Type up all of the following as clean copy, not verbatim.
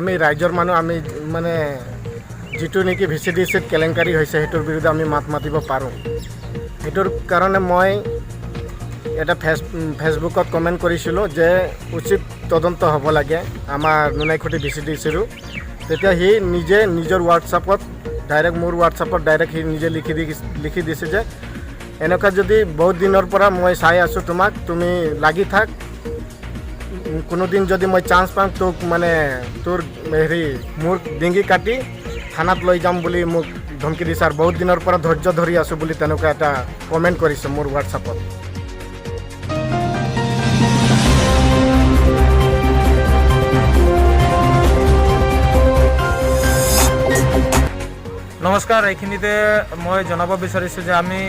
আমি ৰাইজৰ মানুহ আমি মানে যিটো নেকি VCDCত কেলেংকাৰী হৈছে সেইটোৰ বিৰুদ্ধে আমি মাত মাতিব পাৰোঁ। সেইটোৰ কাৰণে মই এটা ফেচবুকত কমেণ্ট কৰিছিলোঁ যে উচিত তদন্ত হ'ব লাগে আমাৰ নুনাইখুঁটি VCDCৰো। তেতিয়া সি নিজে নিজৰ হোৱাটছআপত ডাইৰেক্ট মোৰ হোৱাটছআপত ডাইৰেক্ট সি নিজে লিখি দিছে যে এনেকুৱা যদি বহুত দিনৰ পৰা মই চাই আছোঁ তোমাক, তুমি লাগি থাক, কোনোদিন যদি মই চান্স পাম তোক মানে তোৰ মোৰ ডিঙি কাটি থানাত লৈ যাম বুলি মোক ধমকি দিছে। আৰু বহুত দিনৰ পৰা ধৈৰ্য ধৰি আছোঁ বুলি তেনেকুৱা এটা কমেণ্ট কৰিছে মোৰ হোৱাটছআপত। নমস্কাৰ, এইখিনিতে মই জনাব বিচাৰিছোঁ যে আমি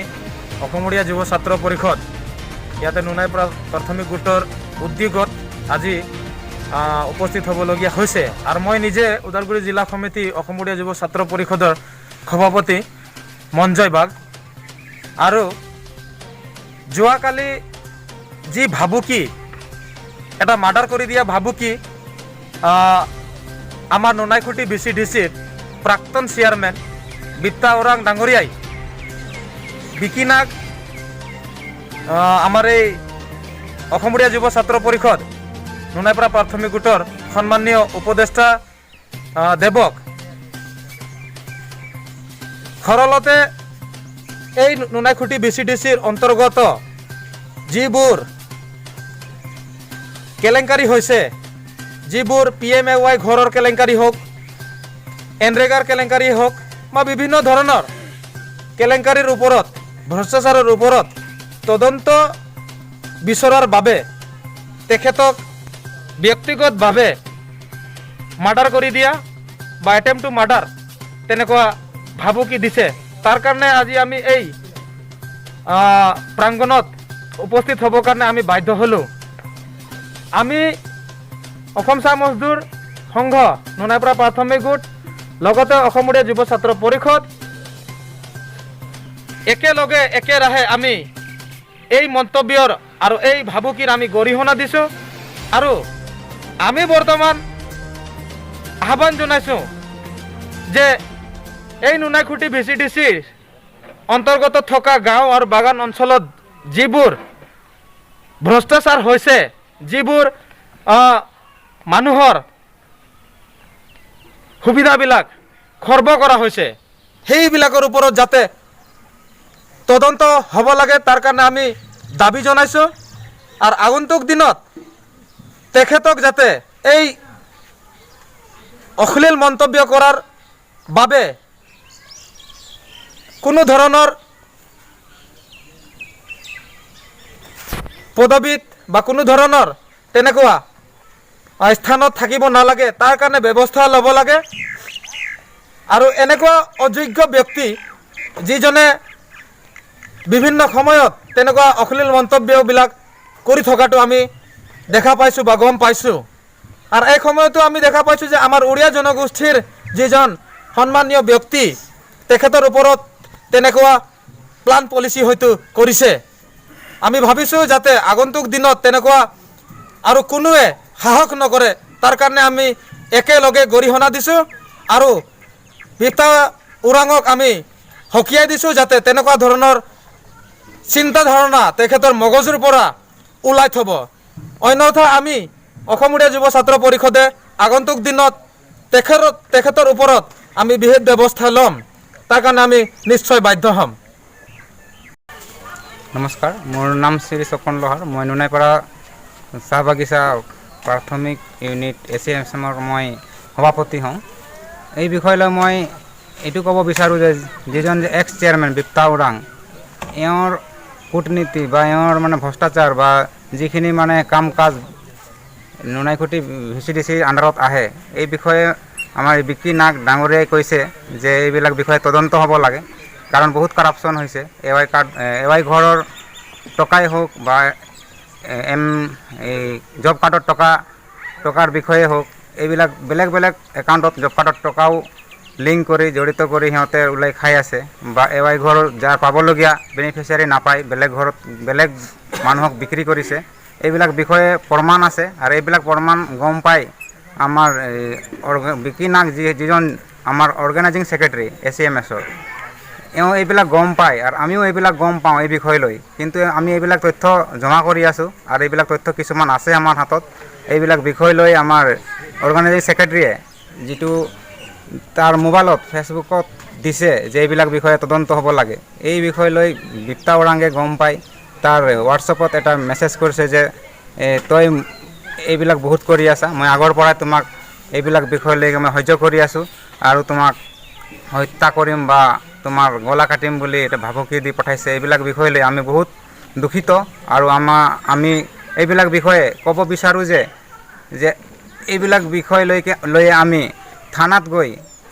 অসমীয়া যুৱ ছাত্ৰ পৰিষদ ইয়াতে নুনাই প্ৰাথমিক গোটৰ উদ্যোগত আজি উপস্থিত হ'বলগীয়া হৈছে। আৰু মই নিজে ওদালগুৰি জিলা সমিতি অসমীয়া যুৱ ছাত্ৰ পৰিষদৰ সভাপতি মঞ্জয় বাগ। আৰু যোৱাকালি যি ভাবুকি এটা মাৰ্ডাৰ কৰি দিয়া ভাবুকি আমাৰ নুনাইখুঁটি VCDCৰ প্ৰাক্তন চেয়াৰমেন বিপ্তা ওৰাং ডাঙৰীয়াই বিকিনাক আমাৰ এই অসমীয়া যুৱ ছাত্ৰ পৰিষদ নুনাইপাৰা প্ৰাথমিক গোটৰ সন্মানীয় উপদেষ্টা দেৱক খৰলতে এই নুনাইখুঁটি VCDCৰ অন্তৰ্গত যিবোৰ কেলেংকাৰী হৈছে, যিবোৰ PMAY ঘৰৰ কেলেংকাৰী হওক, এনৰেগাৰ কেলেংকাৰী হওক বা বিভিন্ন ধৰণৰ কেলেংকাৰীৰ ওপৰত, ভ্ৰষ্টাচাৰৰ ওপৰত তদন্ত বিচৰাৰ বাবে তেখেতক ব্যক্তিগতভাৱে মাৰ্ডাৰ কৰি দিয়া বা এটেম্প টু মাৰ্ডাৰ তেনেকুৱা ভাবুকি দিছে। তাৰ কাৰণে আজি আমি এই প্ৰাংগণত উপস্থিত হ'বৰ কাৰণে আমি বাধ্য হ'লোঁ। আমি অসম চাহ মজদুৰ সংঘ নুনাইপাৰা প্ৰাথমিক গোট লগতে অসমীয়া যুৱ ছাত্ৰ পৰিষদ একেলগে একেৰাহে আমি এই মন্তব্যৰ আৰু এই ভাবুকিৰ আমি গৰিহণা দিছোঁ। আৰু আমি বৰ্তমান আহ্বান জনাইছোঁ যে এই নুনাইখুঁটি VCDCৰ অন্তৰ্গত থকা গাঁও আৰু বাগান অঞ্চলত যিবোৰ ভ্ৰষ্টাচাৰ হৈছে, যিবোৰ মানুহৰ সুবিধাবিলাক খৰ্ব কৰা হৈছে, সেইবিলাকৰ ওপৰত যাতে তদন্ত হ'ব লাগে তাৰ কাৰণে আমি দাবী জনাইছোঁ। আৰু আগন্তুক দিনত তেখেতক যাতে এই অশ্লীল মন্তব্য কৰাৰ বাবে কোনো ধৰণৰ পদবীত বা কোনো ধৰণৰ তেনেকুৱা স্থানত থাকিব নালাগে, তাৰ কাৰণে ব্যৱস্থা ল'ব লাগে। আৰু এনেকুৱা অযোগ্য ব্যক্তি যিজনে বিভিন্ন সময়ত তেনেকুৱা অশ্লীল মন্তব্যবিলাক কৰি থকাটো আমি দেখা পাইছোঁ বা গম পাইছোঁ। আৰু এই সময়তো আমি দেখা পাইছোঁ যে আমাৰ উৰিয়া জনগোষ্ঠীৰ যিজন সন্মানীয় ব্যক্তি তেখেতৰ ওপৰত তেনেকুৱা প্লান পলিচি হয়তো কৰিছে। আমি ভাবিছোঁ যাতে আগন্তুক দিনত তেনেকুৱা আৰু কোনোৱে সাহস নকৰে, তাৰ কাৰণে আমি একেলগে গৰিহণা দিছোঁ। আৰু বিপ্তা ওৰাঙক আমি সকীয়াই দিছোঁ যাতে তেনেকুৱা ধৰণৰ চিন্তাধাৰণা তেখেতৰ মগজুৰ পৰা ওলাই থ'ব। অন্যথা আমি অসমীয়া যুৱ ছাত্ৰ পৰিষদে আগন্তুক দিনত তেখেতৰ ওপৰত আমি বিহিত ব্যৱস্থা ল'ম, তাৰ কাৰণে আমি নিশ্চয় বাধ্য হ'ম। নমস্কাৰ, মোৰ নাম শ্ৰী স্বপন লোহাৰ। মই নুনাইপাৰা চাহ বাগিচা প্ৰাথমিক ইউনিট ACMৰ মই সভাপতি হওঁ। এই বিষয়লৈ মই এইটো ক'ব বিচাৰোঁ যে যিজন এক্স চেয়াৰমেন বিপ্তা ওৰাং, এওঁৰ কূটনীতি বা এওঁৰ মানে ভ্ৰষ্টাচাৰ বা যিখিনি মানে কাম কাজ নুনাইখুঁটি VCDCৰ আণ্ডাৰত আহে, এই বিষয়ে আমাৰ বিকি নাগ ডাঙৰীয়াই কৈছে যে এইবিলাক বিষয়ে তদন্ত হ'ব লাগে। কাৰণ বহুত কাৰাপশ্যন হৈছে। AY ঘৰৰ টকাই হওক বা এই জব কাৰ্ডৰ টকাৰ বিষয়ে হওক, এইবিলাক বেলেগ বেলেগ একাউণ্টত জব কাৰ্ডৰ টকাও লিংক কৰি জড়িত কৰি সিহঁতে ওলাই খাই আছে। বা AY ঘৰ যাৰ পাবলগীয়া বেনিফিচিয়াৰী নাপায়, বেলেগ মানুহক বিক্ৰী কৰিছে। এইবিলাক বিষয়ে প্ৰমাণ আছে। আৰু এইবিলাক প্ৰমাণ গম পাই আমাৰ বিকি নাগ যিজন আমাৰ অৰ্গেনাইজিং ছেক্ৰেটাৰী ACMSৰ, এওঁ এইবিলাক গম পায় আৰু আমিও এইবিলাক গম পাওঁ এই বিষয় লৈ, কিন্তু আমি এইবিলাক তথ্য জমা কৰি আছোঁ আৰু এইবিলাক তথ্য কিছুমান আছে আমাৰ হাতত। এইবিলাক বিষয় লৈ আমাৰ অৰ্গেনাইজিং ছেক্ৰেটাৰীয়ে যিটো তাৰ মোবাইলত ফেচবুকত দিছে যে এইবিলাক বিষয়ে তদন্ত হ'ব লাগে, এই বিষয় লৈ বিপ্তা ওৰাঙে গম পাই তাৰ হোৱাটছএপত এটা মেছেজ কৰিছে যে তই এইবিলাক বহুত কৰি আছা, মই আগৰ পৰাই তোমাক এইবিলাক বিষয় লৈ মই সহ্য কৰি আছোঁ আৰু তোমাক হত্যা কৰিম বা তোমাৰ গলা কাটিম বুলি এটা ভাবুকি দি পঠাইছে। এইবিলাক বিষয় লৈ আমি বহুত দুখিত আৰু আমি এইবিলাক বিষয়ে ক'ব বিচাৰোঁ যে এইবিলাক বিষয় লৈ আমি থানাত গৈ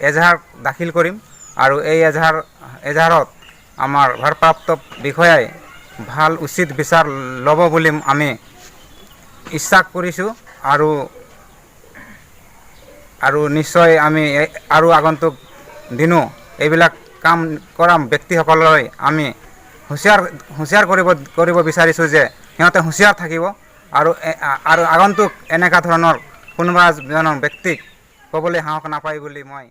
এজাহাৰ দাখিল কৰিম আৰু এই এজাহাৰত আমাৰ ভাৰপ্ৰাপ্ত বিষয়াই ভাল উচিত বিচাৰ ল'ব বুলি আমি ইচ্ছা কৰিছোঁ আৰু নিশ্চয় আমি আৰু আগন্তুক দিনো এইবিলাক কাম কৰা ব্যক্তিসকললৈ আমি হুঁচিয়াৰ কৰিব বিচাৰিছোঁ যে সিহঁতে হুঁচিয়াৰ থাকিব আৰু আগন্তুক এনেকুৱা ধৰণৰ কোনোবা এজন ব্যক্তিক ক'বলৈ সাহস নাপায় বুলি মই